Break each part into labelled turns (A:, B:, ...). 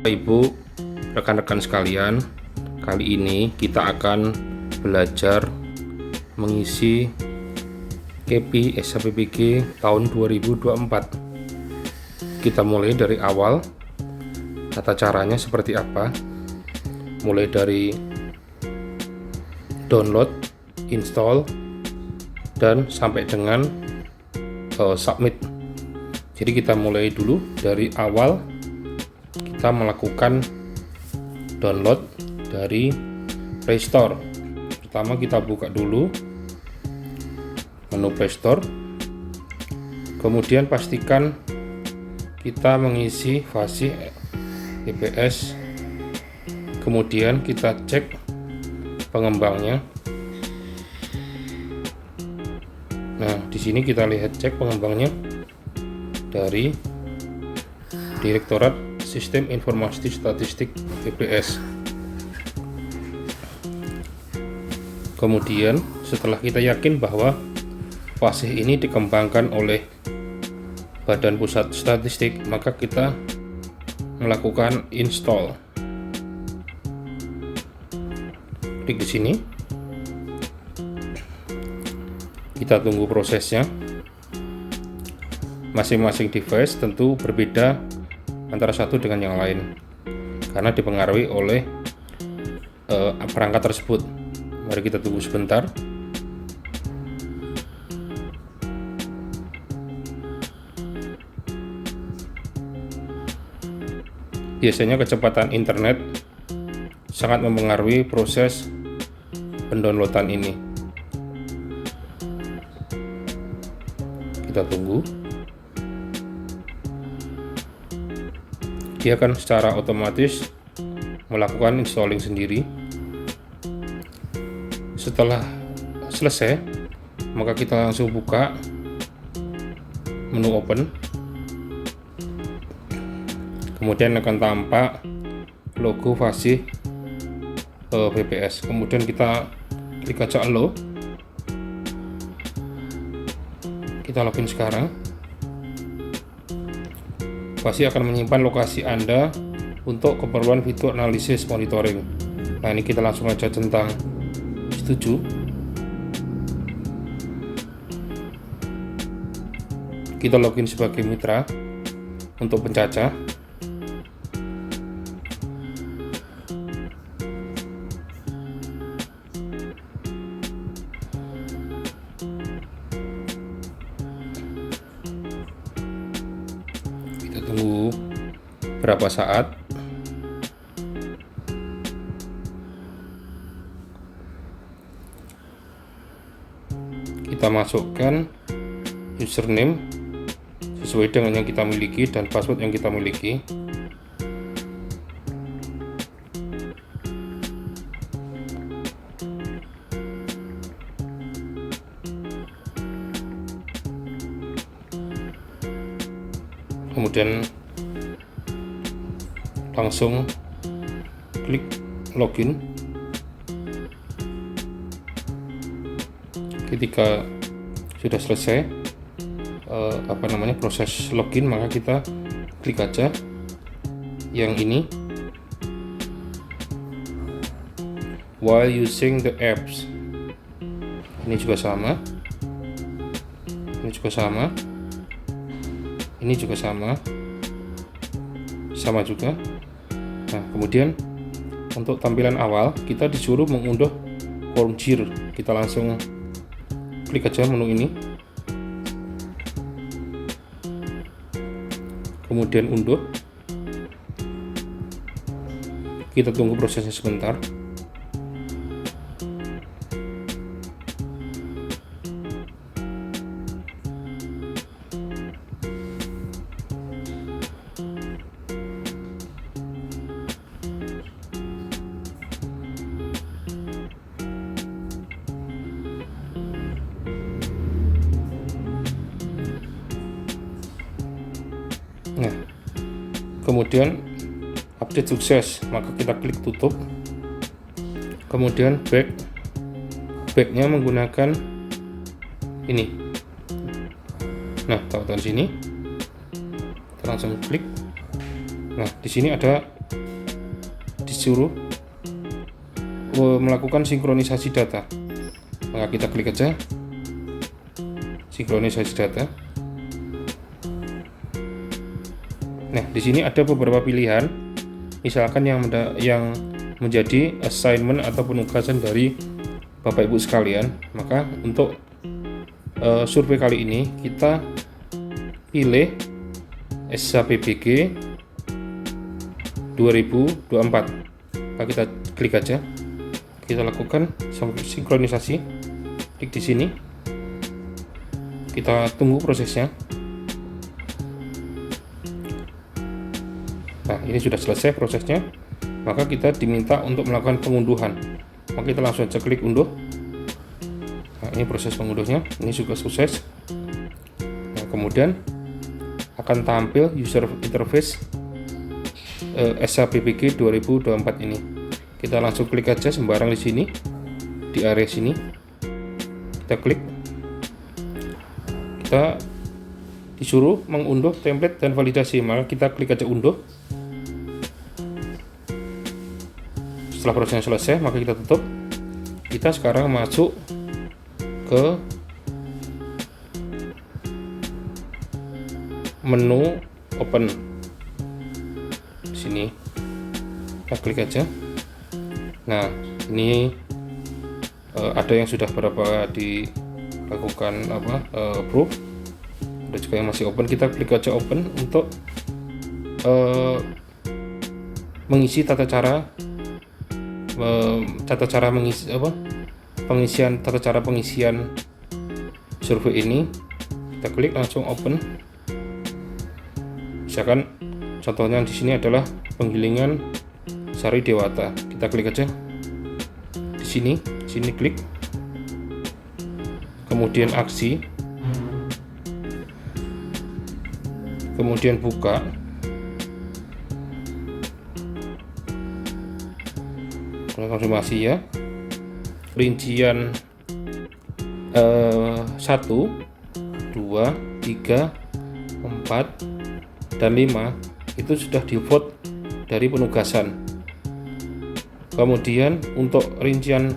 A: Ibu, rekan-rekan sekalian, kali ini kita akan belajar mengisi KPI SHPPG tahun 2024. Kita mulai dari awal. Tata caranya seperti apa? Mulai dari download, install, dan sampai dengan submit. Jadi kita mulai dulu dari awal. Kita melakukan download dari Play Store. Pertama kita buka dulu menu Play Store, kemudian pastikan kita mengisi fasih EPS, kemudian kita cek pengembangnya. Nah, di sini kita lihat cek pengembangnya dari Direktorat Sistem Informasi Statistik EPS. Kemudian setelah kita yakin bahwa fasih ini dikembangkan oleh Badan Pusat Statistik, maka kita melakukan install. Klik di sini. Kita tunggu prosesnya. Masing-masing device tentu berbeda antara satu dengan yang lain karena dipengaruhi oleh perangkat tersebut. Mari kita tunggu sebentar. Biasanya kecepatan internet sangat mempengaruhi proses pendownloadan ini. Kita tunggu. Dia akan secara otomatis melakukan installing sendiri. Setelah selesai, maka kita langsung buka menu open. Kemudian akan tampak logo fasih BPS. Kemudian kita klik aja allow. Kita login sekarang. Fasih akan menyimpan lokasi Anda untuk keperluan fitur analisis monitoring. Nah, ini kita langsung aja centang setuju. Kita login sebagai mitra untuk pencacah. Tunggu berapa saat. Kita masukkan username sesuai dengan yang kita miliki dan password yang kita miliki. Kemudian langsung klik login. Ketika sudah selesai proses login, maka kita klik aja yang ini, while using the apps. Ini juga sama, ini juga sama, ini juga sama juga. Nah, kemudian untuk tampilan awal kita disuruh mengunduh form JIR. Kita langsung klik aja menu ini, kemudian unduh. Kita tunggu prosesnya sebentar. Nah, kemudian update sukses, maka kita klik tutup. Kemudian backnya menggunakan ini, Nah, teman-teman sini kita langsung klik. Nah, di sini ada disuruh melakukan sinkronisasi data. Maka kita klik aja sinkronisasi data. Nah, di sini ada beberapa pilihan. Misalkan yang menjadi assignment atau penugasan dari Bapak Ibu sekalian. Maka untuk survei kali ini kita pilih SHPBG 2024. Maka kita klik aja. Kita lakukan sinkronisasi. Klik di sini. Kita tunggu prosesnya. Nah, ini sudah selesai prosesnya. Maka kita diminta untuk melakukan pengunduhan. Maka kita langsung aja klik unduh. Nah, ini proses pengunduhnya. Ini sudah sukses. Nah, kemudian akan tampil user interface SHPBG 2024 ini. Kita langsung klik aja sembarang di sini, di area sini. Kita klik. Kita disuruh mengunduh template dan validasi, maka kita klik aja unduh. Setelah prosesnya selesai, maka kita tutup. Kita sekarang masuk ke menu open. Di sini kita klik aja. Nah, ini ada yang sudah berapa dilakukan approve, ada juga yang masih open. Kita klik aja open untuk mengisi tata cara mengisi tata cara pengisian survei ini. Kita klik langsung open. Misalkan contohnya di sini adalah penggilingan Sari Dewata. Kita klik aja di sini klik, kemudian aksi, kemudian buka, konfirmasi ya, rincian 1, 2, 3, 4, dan 5 itu sudah di vote dari penugasan. Kemudian untuk rincian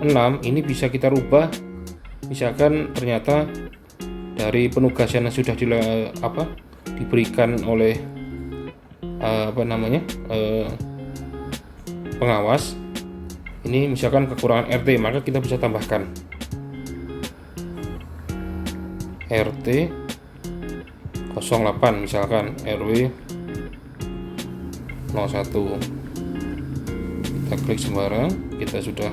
A: 6 ini bisa kita rubah. Misalkan ternyata dari penugasan yang sudah diberikan oleh pengawas, ini misalkan kekurangan RT, maka kita bisa tambahkan RT 08, misalkan RW 01. Kita klik sembarang, kita sudah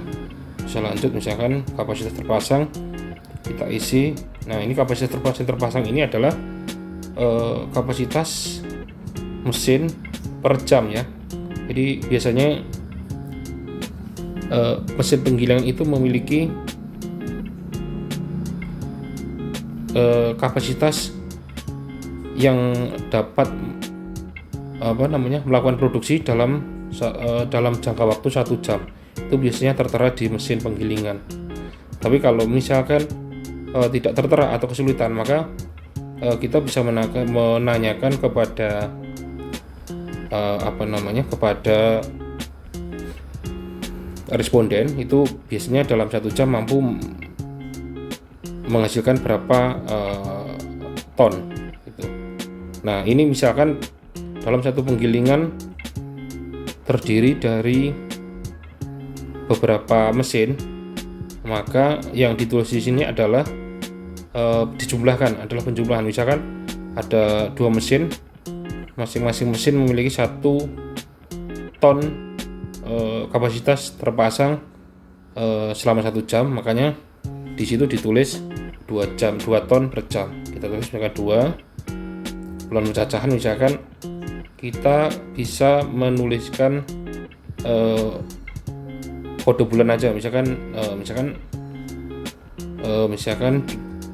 A: bisa lanjut. Misalkan kapasitas terpasang kita isi. Nah, ini kapasitas terpasang ini adalah kapasitas mesin per jam ya. Jadi biasanya mesin penggilingan itu memiliki kapasitas yang dapat melakukan produksi dalam jangka waktu 1 jam. Itu biasanya tertera di mesin penggilingan. Tapi kalau misalkan tidak tertera atau kesulitan, maka kita bisa menanyakan kepada kepada responden, itu biasanya dalam 1 jam mampu menghasilkan berapa ton gitu. Nah, ini misalkan dalam satu penggilingan terdiri dari beberapa mesin, maka yang ditulis di sini adalah adalah penjumlahan. Misalkan ada 2 mesin, masing-masing mesin memiliki 1 ton kapasitas terpasang selama 1 jam, makanya di situ ditulis 2 ton per jam. Kita tulis misalkan 2. Bulan pencacahan misalkan kita bisa menuliskan kode bulan aja, misalkan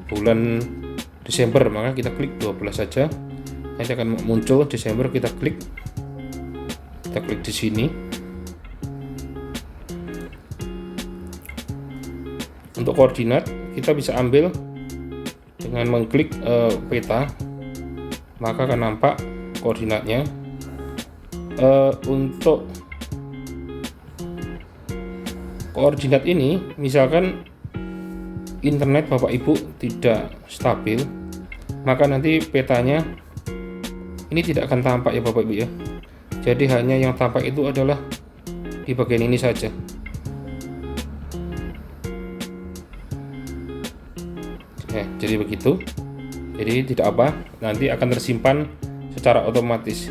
A: bulan Desember, maka kita klik 12 saja. Nanti akan muncul Desember, kita klik di sini. Untuk koordinat kita bisa ambil dengan dengan mengklik peta, maka akan nampak koordinatnya. Untuk koordinat ini, misalkan internet Bapak Ibu tidak stabil, maka nanti petanya ini tidak akan tampak ya Bapak Ibu ya. Jadi hanya yang tampak itu adalah di bagian ini saja. Jadi begitu. Jadi tidak apa, nanti akan tersimpan secara otomatis.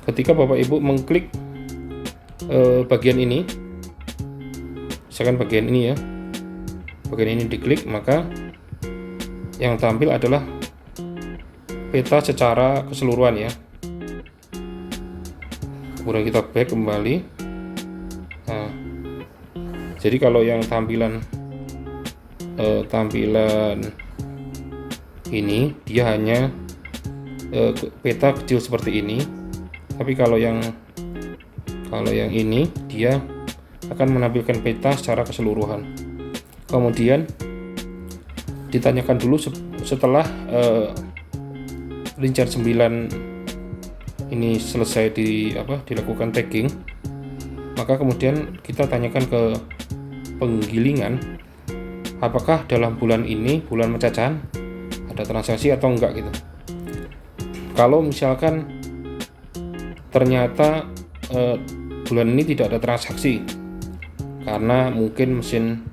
A: Ketika Bapak Ibu mengklik bagian ini, misalkan bagian ini ya, bagian ini diklik, maka yang tampil adalah peta secara keseluruhan ya. Kemudian kita back kembali. Nah, jadi kalau yang tampilan ini dia hanya peta kecil seperti ini, tapi kalau yang ini dia akan menampilkan peta secara keseluruhan. Kemudian ditanyakan dulu setelah rincian 9 ini selesai dilakukan tagging, maka kemudian kita tanyakan ke penggilingan apakah dalam bulan ini, bulan mencacahan, ada transaksi atau enggak gitu. Kalau misalkan ternyata bulan ini tidak ada transaksi karena mungkin mesin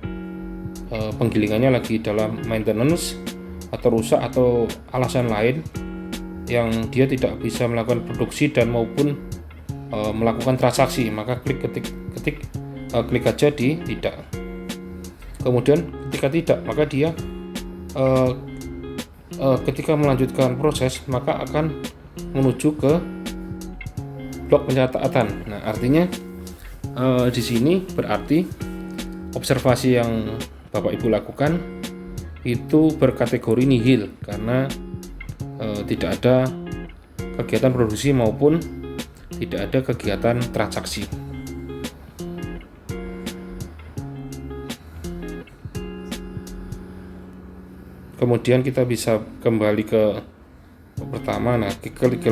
A: penggilingannya lagi dalam maintenance atau rusak atau alasan lain yang dia tidak bisa melakukan produksi dan maupun melakukan transaksi, maka klik aja di tidak. Kemudian ketika tidak, maka dia ketika melanjutkan proses maka akan menuju ke blok pencatatan. Nah, artinya di sini berarti observasi yang Bapak Ibu lakukan itu berkategori nihil karena tidak ada kegiatan produksi maupun tidak ada kegiatan transaksi. Kemudian kita bisa kembali ke pertama. Nah,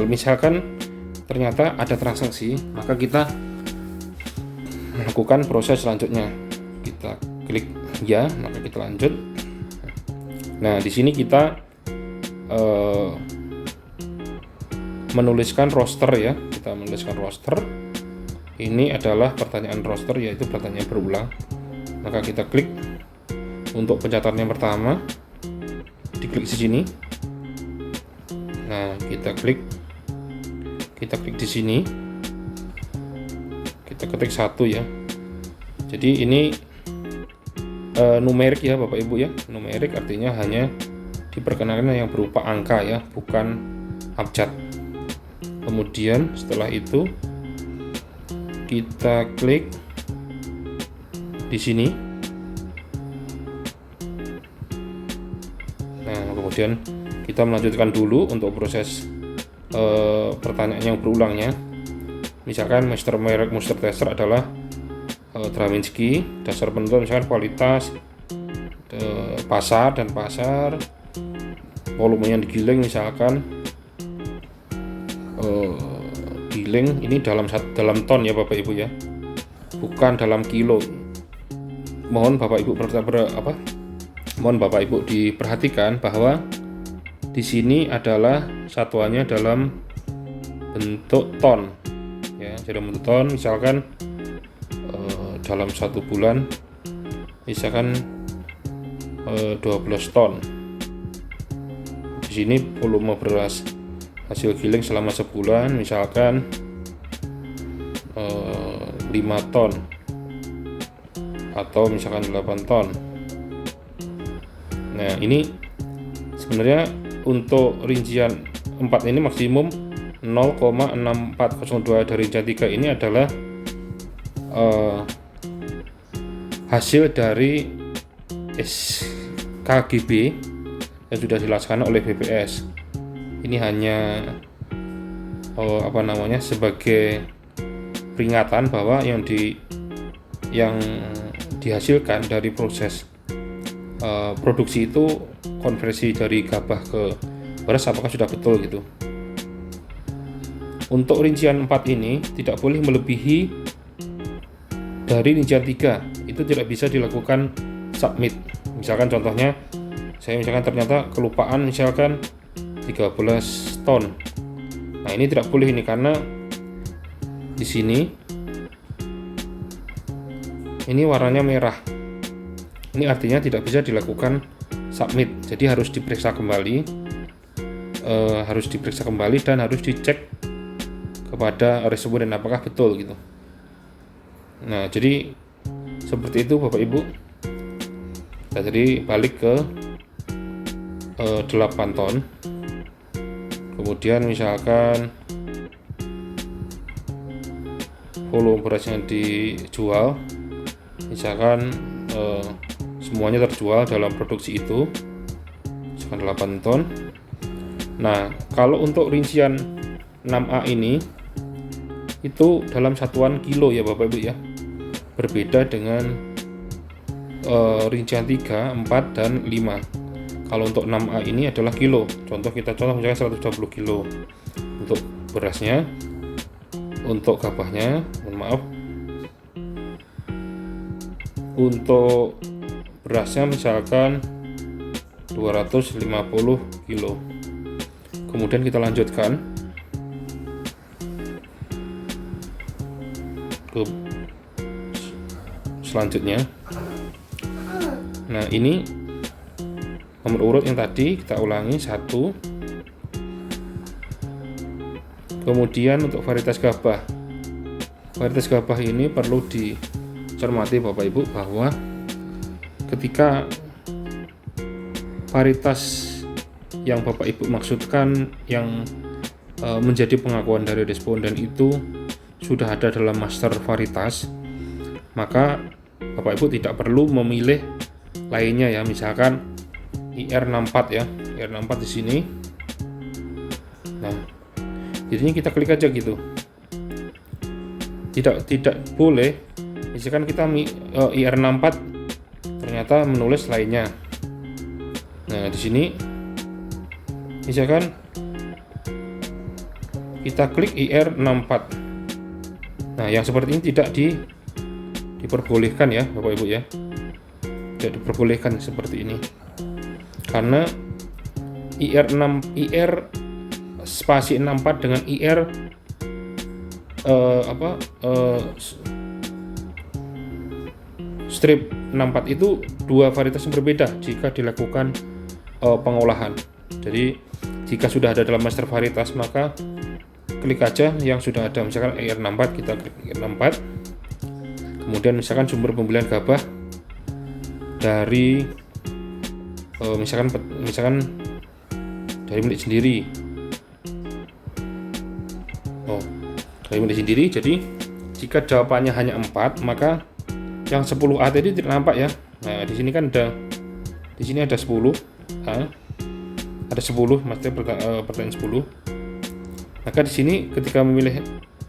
A: misalkan ternyata ada transaksi, maka kita melakukan proses selanjutnya. Kita klik ya, maka kita lanjut. Nah, di sini kita menuliskan roster ya. Kita menuliskan roster. Ini adalah pertanyaan roster, yaitu pertanyaan berulang. Maka kita klik untuk pencatatan yang pertama. Diklik di sini. Nah, kita klik di sini. Kita ketik 1 ya. Jadi ini numerik ya Bapak Ibu ya. Numerik artinya hanya diperkenalkan yang berupa angka ya, bukan abjad. Kemudian setelah itu kita klik di sini. Nah, kemudian kita melanjutkan dulu untuk proses pertanyaan yang berulangnya. Misalkan merek Muster Tester adalah Draminski, dasar penentuan misalkan kualitas, pasar, volume yang digiling misalkan giling ini dalam ton ya Bapak Ibu ya, bukan dalam kilo. Mohon Bapak Ibu diperhatikan bahwa di sini adalah satuannya dalam bentuk ton ya. Jadi bentuk ton, misalkan dalam 1 bulan misalkan 12 ton. Di sini volume beras hasil giling selama sebulan misalkan 5 ton atau misalkan 8 ton. Nah, ini sebenarnya untuk rincian 4 ini maksimum 0,6402 dari rincian 3 ini adalah hasil dari SKGB yang sudah dilaksanakan oleh BPS. Ini hanya sebagai peringatan bahwa yang dihasilkan dari proses produksi itu konversi dari gabah ke beras apakah sudah betul gitu. Untuk rincian 4 ini tidak boleh melebihi dari rincian 3, itu tidak bisa dilakukan submit. Misalkan contohnya saya ternyata kelupaan misalkan 13 ton. Nah, ini tidak boleh ini karena di sini ini warnanya merah. Ini artinya tidak bisa dilakukan submit. Jadi harus diperiksa kembali, dan harus dicek kepada responden apakah betul gitu. Nah, jadi seperti itu Bapak Ibu. Nah, jadi balik ke 8 ton. Kemudian misalkan volume beras yang dijual, misalkan semuanya terjual dalam produksi itu, misalkan 8 ton. Nah, kalau untuk rincian 6A ini itu dalam satuan kilo ya Bapak Ibu ya, berbeda dengan rincian 3, 4, dan 5. Kalau untuk 6A ini adalah kilo. Contoh misalnya 120 kilo untuk berasnya. Untuk gabahnya, mohon maaf, untuk berasnya misalkan 250 kilo. Kemudian kita lanjutkan ke selanjutnya. Nah, ini nomor urut yang tadi kita ulangi 1. Kemudian untuk varietas gabah. Varietas gabah ini perlu dicermati Bapak Ibu bahwa ketika varietas yang Bapak Ibu maksudkan yang menjadi pengakuan dari responden itu sudah ada dalam master varietas, maka Bapak Ibu tidak perlu memilih lainnya ya, misalkan IR64 ya, IR64 di sini. Nah, jadinya kita klik aja gitu. Tidak boleh misalkan kita IR64 ternyata menulis lainnya. Nah, di sini misalkan kita klik IR64. Nah, yang seperti ini tidak diperbolehkan ya Bapak Ibu ya. Tidak diperbolehkan seperti ini. Karena IR spasi 64 dengan IR strip 64 itu dua varietas yang berbeda jika dilakukan pengolahan. Jadi jika sudah ada dalam master varietas, maka klik aja yang sudah ada. Misalkan IR64, kita klik IR64. Kemudian misalkan sumber pembelian gabah dari misalkan dari milik sendiri. Dari milik sendiri. Jadi jika jawabannya hanya 4, maka yang 10A tadi tidak nampak ya. Nah, di sini kan di sini ada 10. Ada 10, maksudnya pertanyaan 10. Maka di sini ketika memilih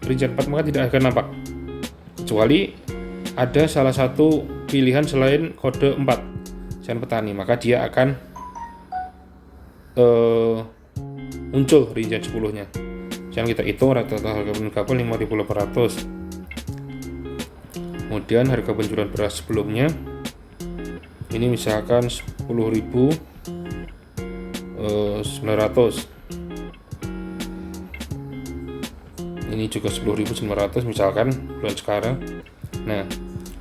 A: rincian 4 maka tidak akan nampak. Kecuali ada salah satu pilihan selain kode 4, misalkan petani, maka dia akan muncul rincian 10-nya. Misalkan kita hitung rata-rata harga gabah 5.800. Kemudian harga penjualan beras sebelumnya ini misalkan 10.900. Ini juga 10.900 misalkan bulan sekarang. Nah,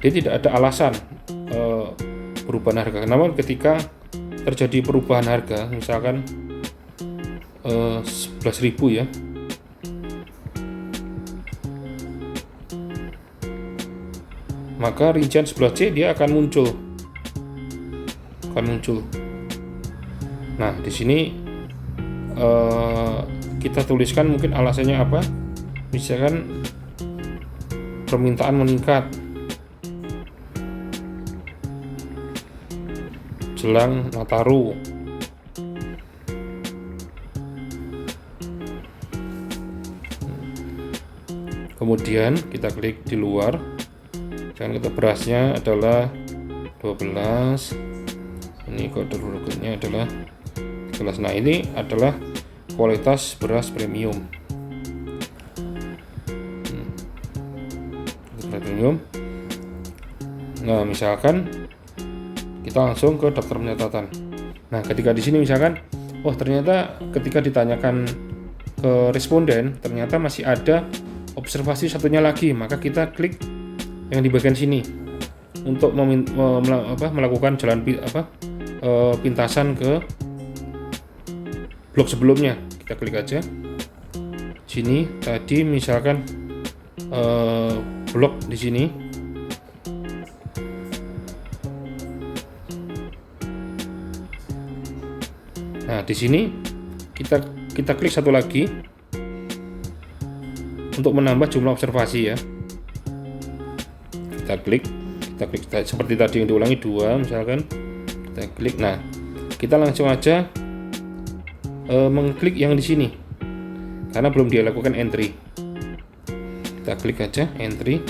A: dia tidak ada alasan perubahan harga. Namun ketika terjadi perubahan harga, misalkan 11.000 ya, maka rincian 11C dia akan muncul. Nah, di sini kita tuliskan mungkin alasannya apa. Misalkan permintaan meningkat jelang Nataru. Kemudian kita klik di luar. Misalkan kita berasnya adalah 12, Ini kode berikutnya adalah kelas. Nah, ini adalah kualitas beras premium. Premium. Nah, misalkan kita langsung ke daftar pencatatan. Nah, ketika di sini misalkan, oh ternyata ketika ditanyakan ke responden, ternyata masih ada observasi satunya lagi, maka kita klik yang di bagian sini untuk melakukan jalan pintasan ke blok sebelumnya. Kita klik aja sini. Tadi misalkan blok di sini. Nah, di sini kita klik satu lagi untuk menambah jumlah observasi ya. Kita klik seperti tadi yang diulangi 2 misalkan. Kita klik. Nah, kita langsung aja mengklik yang di sini karena belum dilakukan entry. Kita klik aja entry.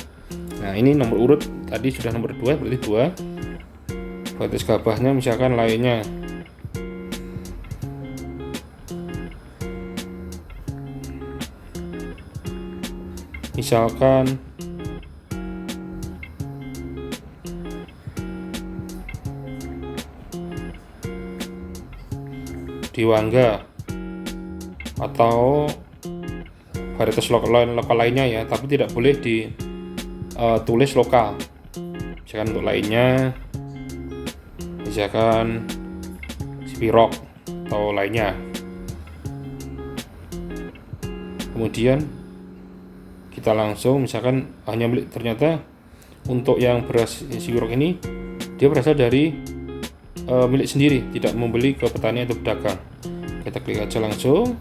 A: Nah, ini nomor urut tadi sudah nomor 2, berarti 2. Batas gabahnya misalkan lainnya. Misalkan Diwangga atau varietas lokal lainnya ya, tapi tidak boleh ditulis lokal. Misalkan untuk lainnya, misalkan Spirok atau lainnya. Kemudian kita langsung misalkan hanya milik, ternyata untuk yang beras Spirok ini dia berasal dari milik sendiri, tidak membeli ke petani atau pedagang. Kita klik aja langsung.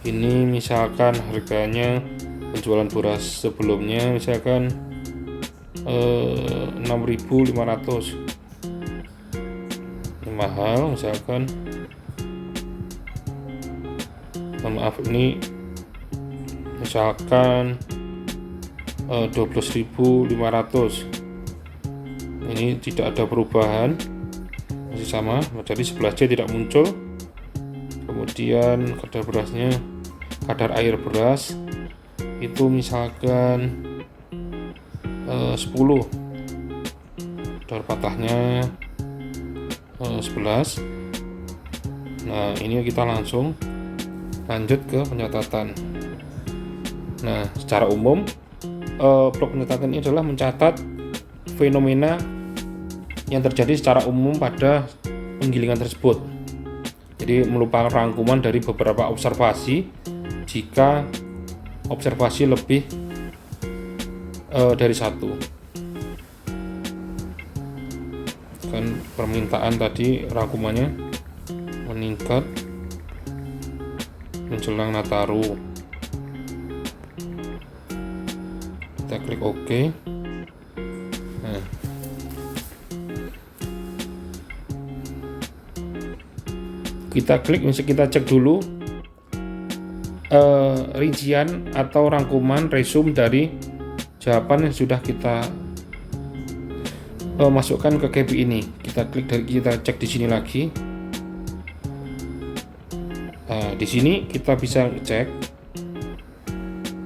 A: Ini misalkan harganya penjualan beras sebelumnya misalkan 6.500. Ini mahal misalkan. Maaf, ini misalkan 12.500. Ini tidak ada perubahan, masih sama, jadi sebelah C tidak muncul. Kemudian kadar air beras itu misalkan 10, kadar patahnya 11. Nah, ini kita langsung lanjut ke pencatatan. Nah, secara umum blok pencatatan ini adalah mencatat fenomena yang terjadi secara umum pada penggilingan tersebut. Jadi merupakan rangkuman dari beberapa observasi jika observasi lebih dari satu. Kan permintaan tadi rangkumannya meningkat menjelang Nataru. Kita klik OK. Nah, kita klik, misalnya kita cek dulu rincian atau rangkuman resume dari jawaban yang sudah kita masukkan ke KPI ini. Kita klik dan kita cek di sini lagi. Nah, di sini kita bisa cek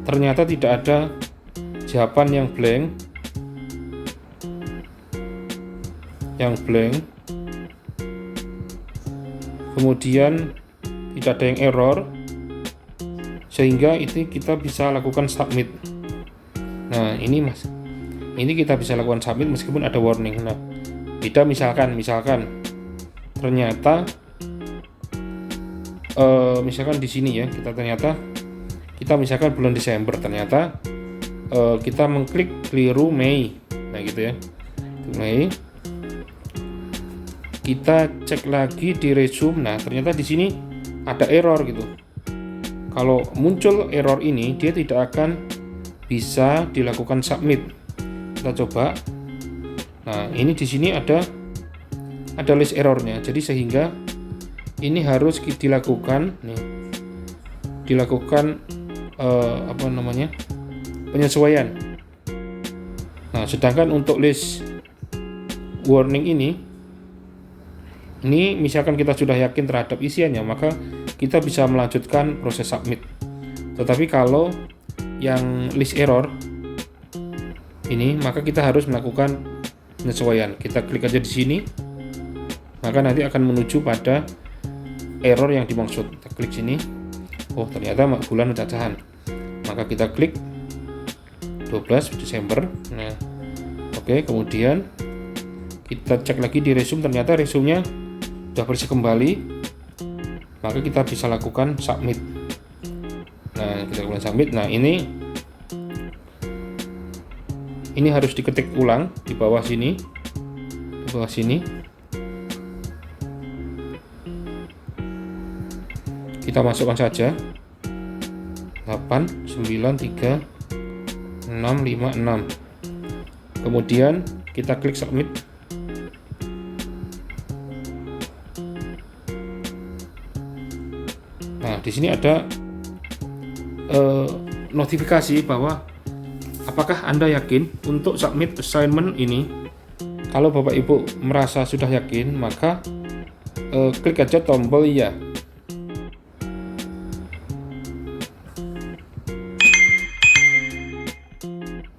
A: ternyata tidak ada jawaban yang blank. Kemudian tidak ada yang error, sehingga itu kita bisa lakukan submit. Nah, ini kita bisa lakukan submit meskipun ada warning. Nah, beda misalkan ternyata misalkan di sini ya, kita misalkan bulan Desember, ternyata kita mengklik keliru Mei. Nah, gitu ya, Mei. Kita cek lagi di resume. Nah, ternyata di sini ada error gitu. Kalau muncul error ini, dia tidak akan bisa dilakukan submit. Kita coba. Nah, ini di sini ada list errornya. Jadi sehingga ini harus dilakukan penyesuaian. Nah, sedangkan untuk list warning ini Ini misalkan kita sudah yakin terhadap isiannya, maka kita bisa melanjutkan proses submit. Tetapi kalau yang list error ini, maka kita harus melakukan penyesuaian. Kita klik aja di sini, maka nanti akan menuju pada error yang dimaksud. Kita klik sini, oh ternyata bulan pecacahan, maka kita klik 12 Desember. Nah, oke, kemudian kita cek lagi di resume, ternyata resume-nya sudah bersih kembali, maka kita bisa lakukan submit. Nah, kita lakukan submit. Nah, ini harus diketik ulang di bawah sini, kita masukkan saja 893 656, kemudian kita klik submit. Nah, di sini ada notifikasi bahwa apakah Anda yakin untuk submit assignment ini. Kalau Bapak Ibu merasa sudah yakin, maka klik aja tombol ya.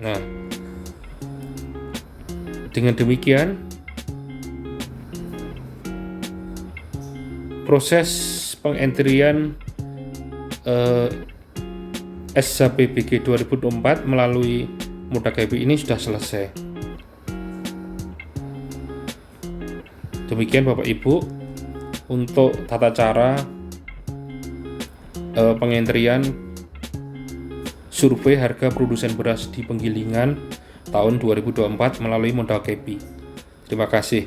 A: Nah, dengan demikian proses pengentrian SHPBG 2024 melalui Mudah KB ini sudah selesai. Demikian Bapak Ibu untuk tata cara pengentrian survei harga produsen beras di penggilingan tahun 2024 melalui Mudah KB. Terima kasih.